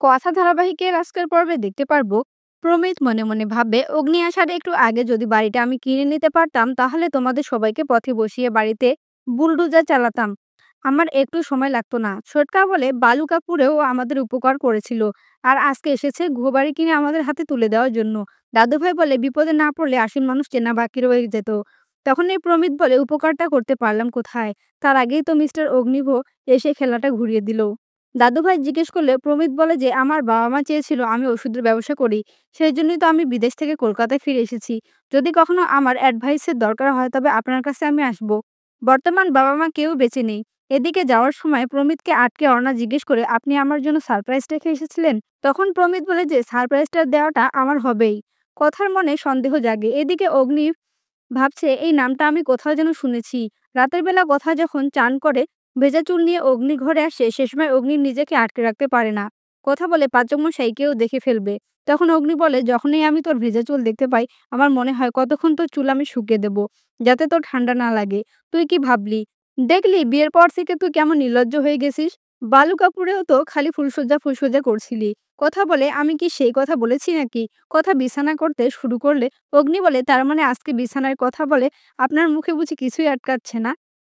কথা ধারাবাহিকের আজকের পর্বে দেখতে পারবো প্রমিত মনে মনে ভাববে অগ্নি আসার একটু আগে যদি বাড়িটা আমি কিনে নিতে পারতাম তাহলে তোমাদের সবাইকে পথে বসিয়ে বাড়িতে বুলডোজার চালাতাম। আমার একটু সময় লাগতো না। ছোটকা বলে বালু কাপুরেও আমাদের উপকার করেছিল, আর আজকে এসেছে ঘুবাড়ি কিনে আমাদের হাতে তুলে দেওয়ার জন্য। দাদুভাই বলে বিপদে না পড়লে আসল মানুষ চেনা বাকি রয়ে যেত। তখন এই প্রমিত বলে উপকারটা করতে পারলাম কোথায়? তার আগেই তো মিস্টার অগ্নিভ এসে খেলাটা ঘুরিয়ে দিল। দাদুভাই জিজ্ঞেস করলে প্রমিত বলে যে আমার বাবা-মা চেয়েছিল আমি ওষুধের ব্যবসা করি। সেই জন্যই তো আমি বিদেশ থেকে কলকাতায় ফিরে এসেছি। যদি কখনো আমার অ্যাডভাইসের দরকার হয় তবে আপনার কাছে আমি আসব। বর্তমান বাবা-মা কেউ বেঁচে নেই। এদিকে যাওয়ার সময় প্রমিতকে আটকে অর্ণা জিজ্ঞেস করে আপনি আমার জন্য সারপ্রাইজ রেখে এসেছিলেন? তখন প্রমিত বলে যে সারপ্রাইজটা দেওয়াটা আমার হবেই। কথার মনে সন্দেহ জাগে। এদিকে অগ্নি ভাবছে এই নামটা আমি কোথাও যেন শুনেছি। রাতের বেলা কথা যখন চান করে ভেজা চুল নিয়ে অগ্নি ঘরে আসে সে সময় অগ্নি নিজেকে আটকে রাখতে পারে না। কথা বলে পাচক মশাই কেউ দেখে ফেলবে। তখন অগ্নি বলে যখনই আমি তোর ভেজা চুল দেখতে পাই আমার মনে হয় কতক্ষণ তোর চুল আমি শুকিয়ে দেব, যাতে তোর ঠান্ডা না লাগে। তুই কি ভাবলি? দেখলি বিয়ের পর থেকে তুই কেমন নির্লজ্জ হয়ে গেছিস। বালু কাপুরেও তো খালি ফুলসজ্জা ফুলসজ্জা করছিলি। কথা বলে আমি কি সেই কথা বলেছি নাকি? কথা বিছানা করতে শুরু করলে অগ্নি বলে তার মানে আজকে বিছানার কথা বলে আপনার মুখে বুঝি কিছুই আটকাচ্ছে না?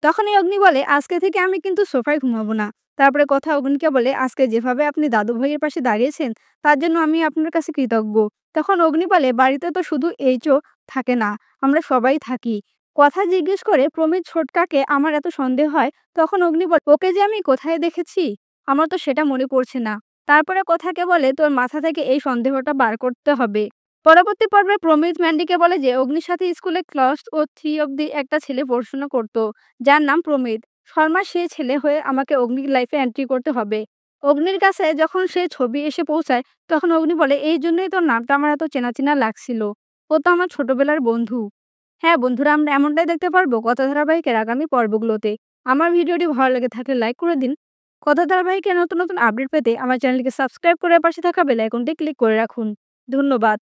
তখনই অগ্নি বলে আজকে থেকে আমি কিন্তু সোফায় ঘুমাবো না। তারপরে কথা অগ্নিকে বলে আজকে যেভাবে আপনি দাদু ভাইয়ের পাশে দাঁড়িয়েছেন তার জন্য আমি আপনার কাছে কৃতজ্ঞ। তখন অগ্নি বলে বাড়িতে তো শুধু এইচও থাকে না, আমরা সবাই থাকি। কথা জিজ্ঞেস করে প্রমিত ছোটকাকে আমার এত সন্দেহ হয়। তখন অগ্নি বলে ওকে যে আমি কোথায় দেখেছি আমার তো সেটা মনে পড়ছে না। তারপরে কথাকে বলে তোর মাথা থেকে এই সন্দেহটা বার করতে হবে। পরবর্তী পর্বে প্রমিত ম্যান্ডিকে বলে যে অগ্নির সাথে স্কুলে ক্লাস ও 3 অব্দি একটা ছেলে পড়াশোনা করত, যার নাম প্রমিত শর্মা। সেই ছেলে হয়ে আমাকে অগ্নির লাইফে এন্ট্রি করতে হবে। অগ্নির কাছে যখন সে ছবি এসে পৌঁছায় তখন অগ্নি বলে এই জন্যই তোর নামটা আমার এত চেনা চেনা লাগছিল। ও তো আমার ছোটবেলার বন্ধু। হ্যাঁ বন্ধুরা, আমরা এমনটাই দেখতে পারবো কথা ধারাবাহিকের আগামী পর্বগুলোতে। আমার ভিডিওটি ভালো লেগে থাকলে লাইক করে দিন। কথা ধারাবাহিকের নতুন নতুন আপডেট পেতে আমার চ্যানেলকে সাবস্ক্রাইব করে পাশে থাকা বেল আইকনটি ক্লিক করে রাখুন। ধন্যবাদ।